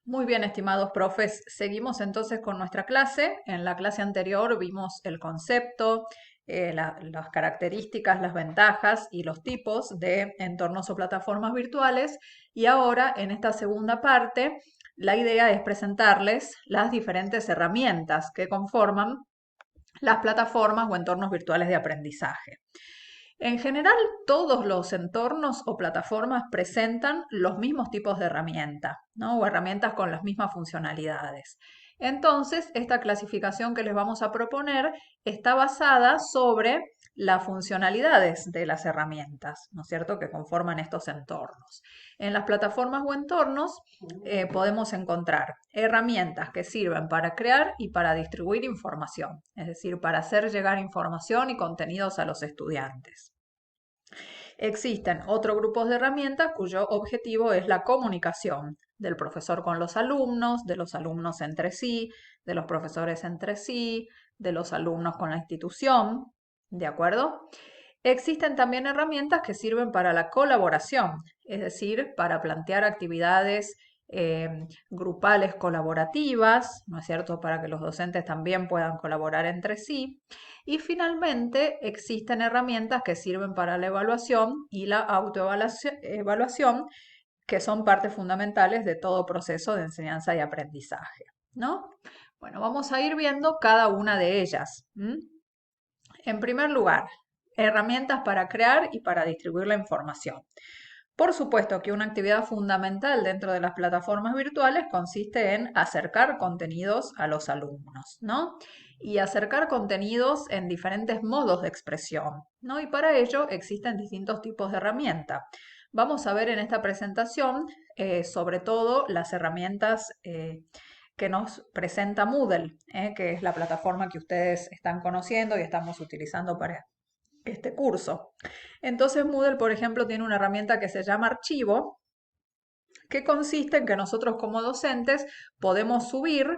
Muy bien, estimados profes. Seguimos entonces con nuestra clase. En la clase anterior vimos el concepto, las características, las ventajas y los tipos de entornos o plataformas virtuales. Y ahora, en esta segunda parte, la idea es presentarles las diferentes herramientas que conforman las plataformas o entornos virtuales de aprendizaje. En general, todos los entornos o plataformas presentan los mismos tipos de herramientas, ¿no? O herramientas con las mismas funcionalidades. Entonces, esta clasificación que les vamos a proponer está basada sobre las funcionalidades de las herramientas, ¿no es cierto?, que conforman estos entornos. En las plataformas o entornos podemos encontrar herramientas que sirven para crear y para distribuir información, es decir, para hacer llegar información y contenidos a los estudiantes. Existen otros grupos de herramientas cuyo objetivo es la comunicación del profesor con los alumnos, de los alumnos entre sí, de los profesores entre sí, de los alumnos con la institución, ¿de acuerdo? Existen también herramientas que sirven para la colaboración, es decir, para plantear actividades grupales colaborativas, ¿no es cierto?, para que los docentes también puedan colaborar entre sí. Y finalmente existen herramientas que sirven para la evaluación y la autoevaluación, que son partes fundamentales de todo proceso de enseñanza y aprendizaje, ¿no? Bueno, vamos a ir viendo cada una de ellas. En primer lugar, herramientas para crear y para distribuir la información. Por supuesto que una actividad fundamental dentro de las plataformas virtuales consiste en acercar contenidos a los alumnos, ¿no? Y acercar contenidos en diferentes modos de expresión, ¿no? Y para ello existen distintos tipos de herramientas. Vamos a ver en esta presentación sobre todo las herramientas que nos presenta Moodle, que es la plataforma que ustedes están conociendo y estamos utilizando para este curso. Entonces Moodle, por ejemplo, tiene una herramienta que se llama Archivo, que consiste en que nosotros como docentes podemos subir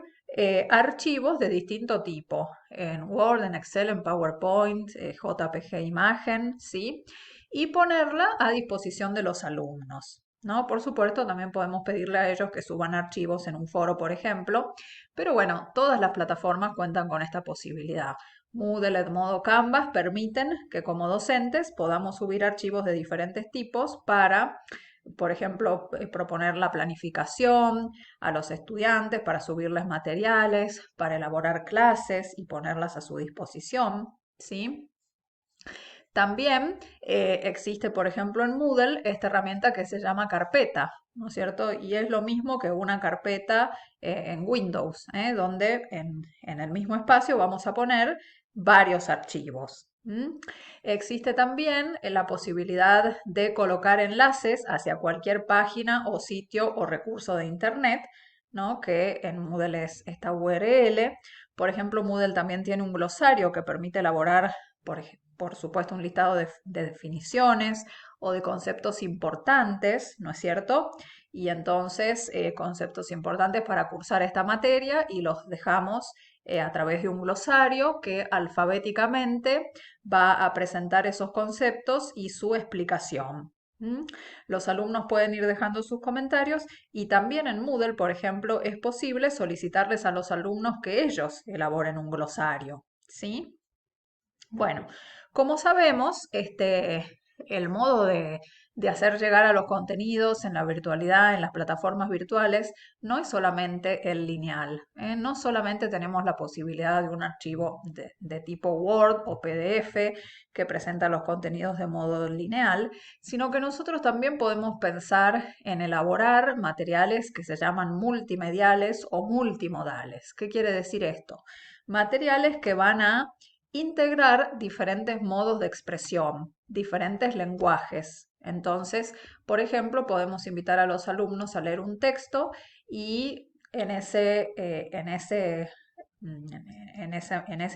archivos de distinto tipo, en Word, en Excel, en PowerPoint, JPG imagen, ¿sí? Y ponerla a disposición de los alumnos, ¿no? Por supuesto, también podemos pedirle a ellos que suban archivos en un foro, por ejemplo, pero bueno, todas las plataformas cuentan con esta posibilidad. Moodle, Edmodo, Canvas permiten que como docentes podamos subir archivos de diferentes tipos para, por ejemplo, proponer la planificación a los estudiantes para subirles materiales, para elaborar clases y ponerlas a su disposición, ¿sí? También existe, por ejemplo, en Moodle esta herramienta que se llama carpeta, ¿no es cierto? Y es lo mismo que una carpeta en Windows, donde en el mismo espacio vamos a poner varios archivos. Existe también la posibilidad de colocar enlaces hacia cualquier página o sitio o recurso de Internet, ¿no? Que en Moodle es esta URL. Por ejemplo, Moodle también tiene un glosario que permite elaborar, por supuesto, un listado de definiciones o de conceptos importantes, ¿no es cierto? Y entonces, conceptos importantes para cursar esta materia y los dejamos a través de un glosario que alfabéticamente va a presentar esos conceptos y su explicación. Los alumnos pueden ir dejando sus comentarios y también en Moodle, por ejemplo, es posible solicitarles a los alumnos que ellos elaboren un glosario, ¿sí? Bueno, como sabemos, el modo de hacer llegar a los contenidos en la virtualidad, en las plataformas virtuales, no es solamente el lineal. No solamente tenemos la posibilidad de un archivo de tipo Word o PDF que presenta los contenidos de modo lineal, sino que nosotros también podemos pensar en elaborar materiales que se llaman multimediales o multimodales. ¿Qué quiere decir esto? Materiales que van a integrar diferentes modos de expresión, diferentes lenguajes. Entonces, por ejemplo, podemos invitar a los alumnos a leer un texto y en ese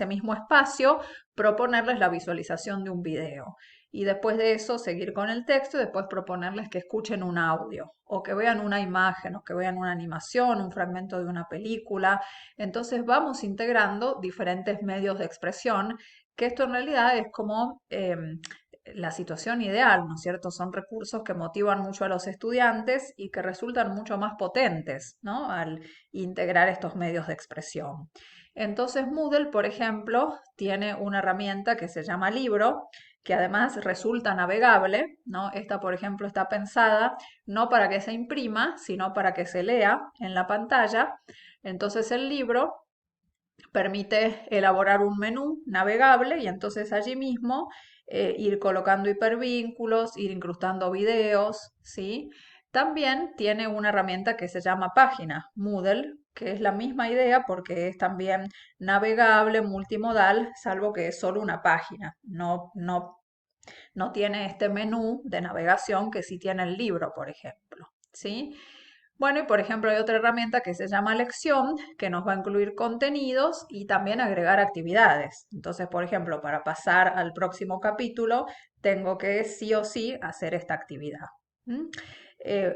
mismo espacio proponerles la visualización de un video. Y después de eso seguir con el texto y después proponerles que escuchen un audio o que vean una imagen o que vean una animación, un fragmento de una película. Entonces vamos integrando diferentes medios de expresión, que esto en realidad es como la situación ideal, ¿no es cierto? Son recursos que motivan mucho a los estudiantes y que resultan mucho más potentes, ¿no? Al integrar estos medios de expresión. Entonces, Moodle, por ejemplo, tiene una herramienta que se llama Libro, que además resulta navegable, ¿no? Esta, por ejemplo, está pensada no para que se imprima, sino para que se lea en la pantalla. Entonces, el libro permite elaborar un menú navegable y entonces allí mismo ir colocando hipervínculos, ir incrustando videos, ¿sí? También tiene una herramienta que se llama página, Moodle, que es la misma idea porque es también navegable, multimodal, salvo que es solo una página, no tiene este menú de navegación que sí tiene el libro, por ejemplo, ¿sí? Bueno, y por ejemplo hay otra herramienta que se llama Lección, que nos va a incluir contenidos y también agregar actividades. Entonces, por ejemplo, para pasar al próximo capítulo, tengo que sí o sí hacer esta actividad. ¿Mm?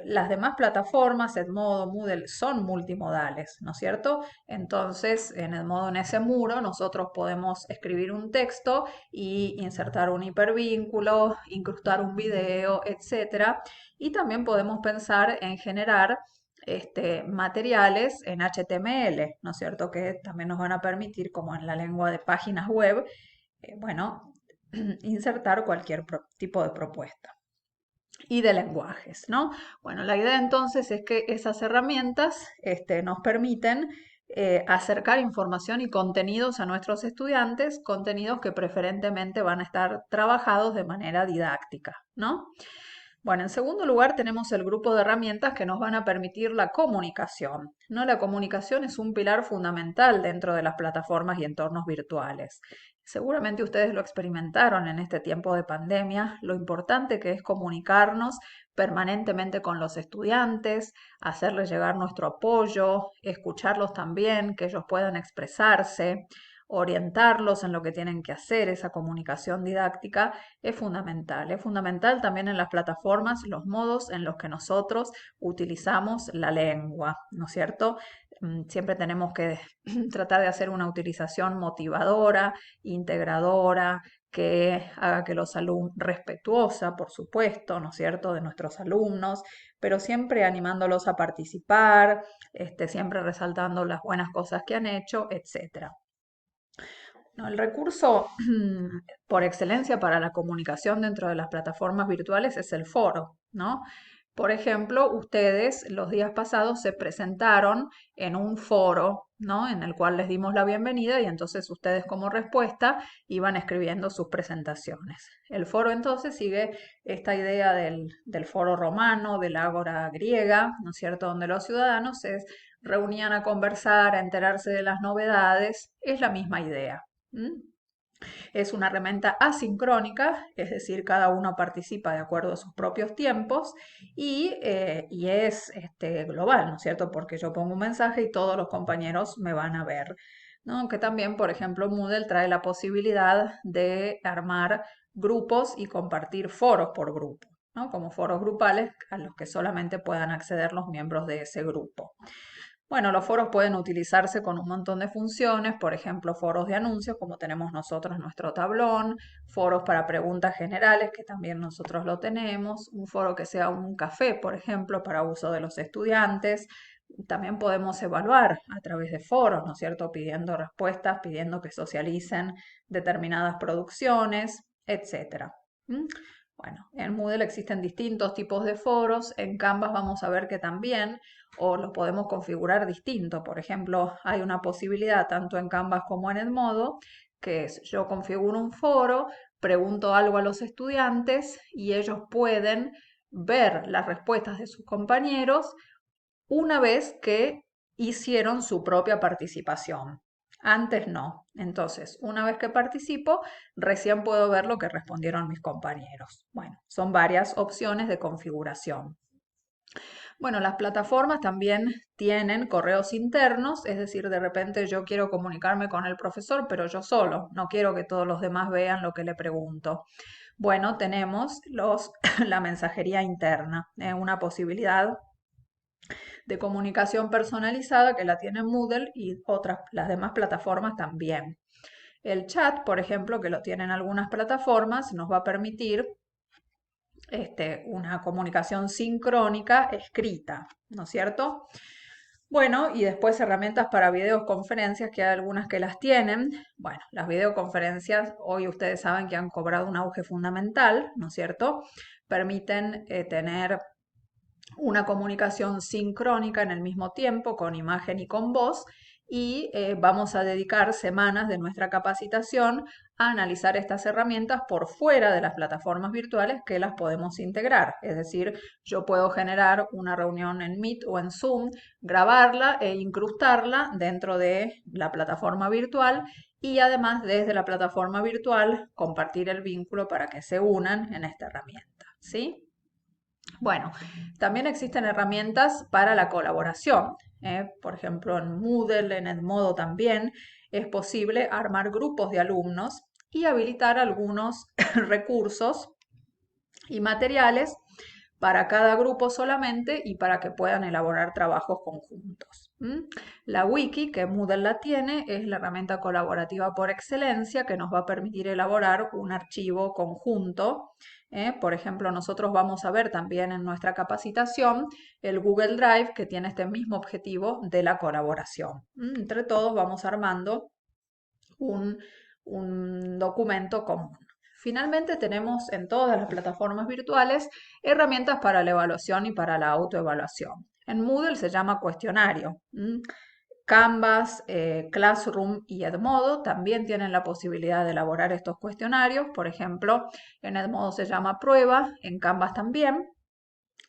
Las demás plataformas, Edmodo, Moodle, son multimodales, ¿no es cierto? Entonces, en Edmodo, en ese muro, nosotros podemos escribir un texto y insertar un hipervínculo, incrustar un video, etcétera. Y también podemos pensar en generar materiales en HTML, ¿no es cierto? Que también nos van a permitir, como en la lengua de páginas web, bueno, insertar cualquier tipo de propuesta y de lenguajes, ¿no? Bueno, la idea entonces es que esas herramientas nos permiten acercar información y contenidos a nuestros estudiantes, contenidos que preferentemente van a estar trabajados de manera didáctica, ¿no? Bueno, en segundo lugar tenemos el grupo de herramientas que nos van a permitir la comunicación, ¿no? La comunicación es un pilar fundamental dentro de las plataformas y entornos virtuales. Seguramente ustedes lo experimentaron en este tiempo de pandemia, lo importante que es comunicarnos permanentemente con los estudiantes, hacerles llegar nuestro apoyo, escucharlos también, que ellos puedan expresarse, orientarlos en lo que tienen que hacer, esa comunicación didáctica es fundamental. Es fundamental también en las plataformas los modos en los que nosotros utilizamos la lengua, ¿no es cierto? Siempre tenemos que tratar de hacer una utilización motivadora, integradora, que haga que los alumnos, respetuosa, por supuesto, ¿no es cierto?, de nuestros alumnos, pero siempre animándolos a participar, siempre resaltando las buenas cosas que han hecho, etcétera. No, el recurso por excelencia para la comunicación dentro de las plataformas virtuales es el foro, ¿no? Por ejemplo, ustedes los días pasados se presentaron en un foro, ¿no? En el cual les dimos la bienvenida y entonces ustedes como respuesta iban escribiendo sus presentaciones. El foro entonces sigue esta idea del foro romano, del ágora griega, ¿no es cierto? Donde los ciudadanos se reunían a conversar, a enterarse de las novedades. Es la misma idea. ¿Mm? Es una herramienta asincrónica, es decir, cada uno participa de acuerdo a sus propios tiempos y es global, ¿no es cierto? Porque yo pongo un mensaje y todos los compañeros me van a ver, ¿no? Que también, por ejemplo, Moodle trae la posibilidad de armar grupos y compartir foros por grupo, ¿no? Como foros grupales a los que solamente puedan acceder los miembros de ese grupo. Bueno, los foros pueden utilizarse con un montón de funciones, por ejemplo, foros de anuncios, como tenemos nosotros nuestro tablón, foros para preguntas generales, que también nosotros lo tenemos, un foro que sea un café, por ejemplo, para uso de los estudiantes. También podemos evaluar a través de foros, ¿no es cierto?, pidiendo respuestas, pidiendo que socialicen determinadas producciones, etcétera. ¿Mm? Bueno, en Moodle existen distintos tipos de foros, en Canvas vamos a ver que también o lo podemos configurar distinto. Por ejemplo, hay una posibilidad tanto en Canvas como en Edmodo, que es yo configuro un foro, pregunto algo a los estudiantes y ellos pueden ver las respuestas de sus compañeros una vez que hicieron su propia participación. Antes no. Entonces, una vez que participo, recién puedo ver lo que respondieron mis compañeros. Bueno, son varias opciones de configuración. Bueno, las plataformas también tienen correos internos, es decir, de repente yo quiero comunicarme con el profesor, pero yo solo, no quiero que todos los demás vean lo que le pregunto. Bueno, tenemos la mensajería interna, una posibilidad de comunicación personalizada que la tiene Moodle y las demás plataformas también. El chat, por ejemplo, que lo tienen algunas plataformas, nos va a permitir una comunicación sincrónica escrita, ¿no es cierto? Bueno, y después herramientas para videoconferencias, que hay algunas que las tienen. Bueno, las videoconferencias hoy ustedes saben que han cobrado un auge fundamental, ¿no es cierto? Permiten tener una comunicación sincrónica en el mismo tiempo, con imagen y con voz, y vamos a dedicar semanas de nuestra capacitación a analizar estas herramientas por fuera de las plataformas virtuales que las podemos integrar. Es decir, yo puedo generar una reunión en Meet o en Zoom, grabarla e incrustarla dentro de la plataforma virtual y además desde la plataforma virtual compartir el vínculo para que se unan en esta herramienta, ¿sí? Bueno, también existen herramientas para la colaboración. Por ejemplo, en Moodle, en Edmodo también es posible armar grupos de alumnos y habilitar algunos recursos y materiales para cada grupo solamente y para que puedan elaborar trabajos conjuntos. La wiki, que Moodle la tiene, es la herramienta colaborativa por excelencia que nos va a permitir elaborar un archivo conjunto. Por ejemplo, nosotros vamos a ver también en nuestra capacitación el Google Drive, que tiene este mismo objetivo de la colaboración. Entre todos vamos armando un, un documento común. Finalmente tenemos en todas las plataformas virtuales herramientas para la evaluación y para la autoevaluación. En Moodle se llama cuestionario. Canvas, Classroom y Edmodo también tienen la posibilidad de elaborar estos cuestionarios. Por ejemplo, en Edmodo se llama prueba, en Canvas también.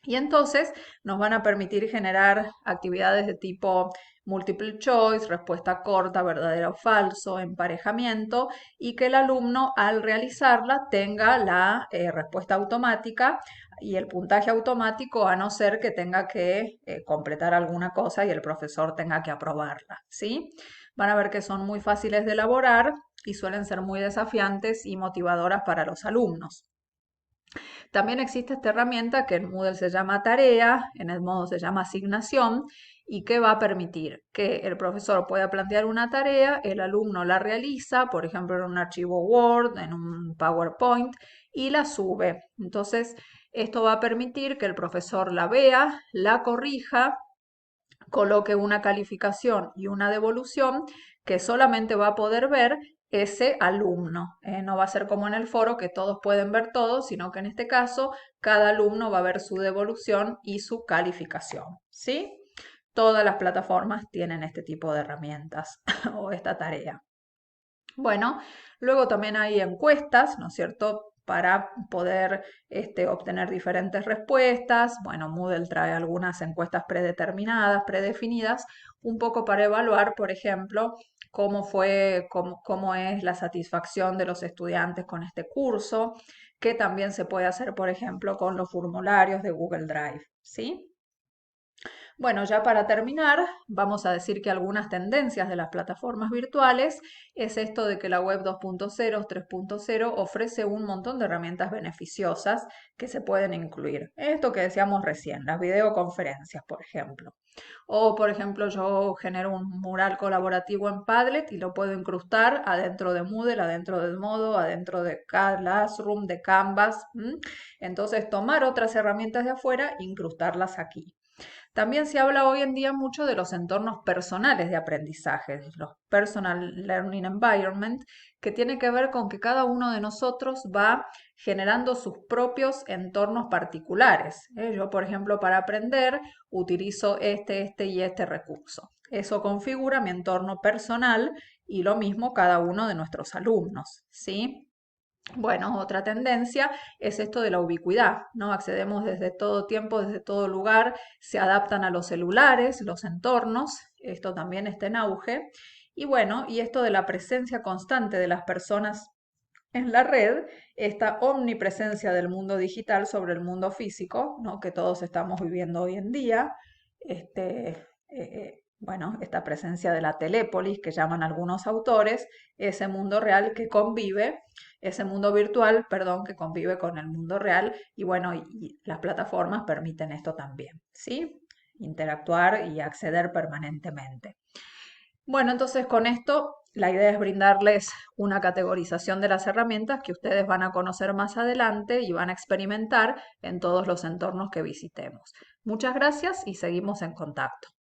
Y entonces nos van a permitir generar actividades de tipo multiple choice, respuesta corta, verdadero o falso, emparejamiento, y que el alumno al realizarla tenga la respuesta automática y el puntaje automático, a no ser que tenga que completar alguna cosa y el profesor tenga que aprobarla, ¿sí? Van a ver que son muy fáciles de elaborar y suelen ser muy desafiantes y motivadoras para los alumnos. También existe esta herramienta que en Moodle se llama tarea, en Edmodo se llama asignación, y que va a permitir que el profesor pueda plantear una tarea, el alumno la realiza, por ejemplo, en un archivo Word, en un PowerPoint, y la sube. Entonces, esto va a permitir que el profesor la vea, la corrija, coloque una calificación y una devolución que solamente va a poder ver ese alumno. No va a ser como en el foro que todos pueden ver todo, sino que en este caso cada alumno va a ver su devolución y su calificación. ¿Sí? Todas las plataformas tienen este tipo de herramientas o esta tarea. Bueno, luego también hay encuestas, ¿no es cierto?, para poder obtener diferentes respuestas. Bueno, Moodle trae algunas encuestas predeterminadas, predefinidas, un poco para evaluar, por ejemplo, cómo es la satisfacción de los estudiantes con este curso, que también se puede hacer, por ejemplo, con los formularios de Google Drive, ¿sí? Bueno, ya para terminar, vamos a decir que algunas tendencias de las plataformas virtuales es esto de que la web 2.0, 3.0 ofrece un montón de herramientas beneficiosas que se pueden incluir. Esto que decíamos recién, las videoconferencias, por ejemplo. O, por ejemplo, yo genero un mural colaborativo en Padlet y lo puedo incrustar adentro de Moodle, adentro de Edmodo, adentro de Classroom, de Canvas. Entonces, tomar otras herramientas de afuera e incrustarlas aquí. También se habla hoy en día mucho de los entornos personales de aprendizaje, los Personal Learning Environment, que tiene que ver con que cada uno de nosotros va generando sus propios entornos particulares. Yo, por ejemplo, para aprender utilizo este y este recurso. Eso configura mi entorno personal y lo mismo cada uno de nuestros alumnos, ¿sí? Bueno, otra tendencia es esto de la ubicuidad, ¿no? Accedemos desde todo tiempo, desde todo lugar, se adaptan a los celulares, los entornos, esto también está en auge. Y bueno, y esto de la presencia constante de las personas en la red, esta omnipresencia del mundo digital sobre el mundo físico, ¿no? Que todos estamos viviendo hoy en día, bueno, esta presencia de la telépolis que llaman algunos autores, ese mundo real que convive, ese mundo virtual, perdón, que convive con el mundo real y bueno, y las plataformas permiten esto también, ¿sí? Interactuar y acceder permanentemente. Bueno, entonces con esto la idea es brindarles una categorización de las herramientas que ustedes van a conocer más adelante y van a experimentar en todos los entornos que visitemos. Muchas gracias y seguimos en contacto.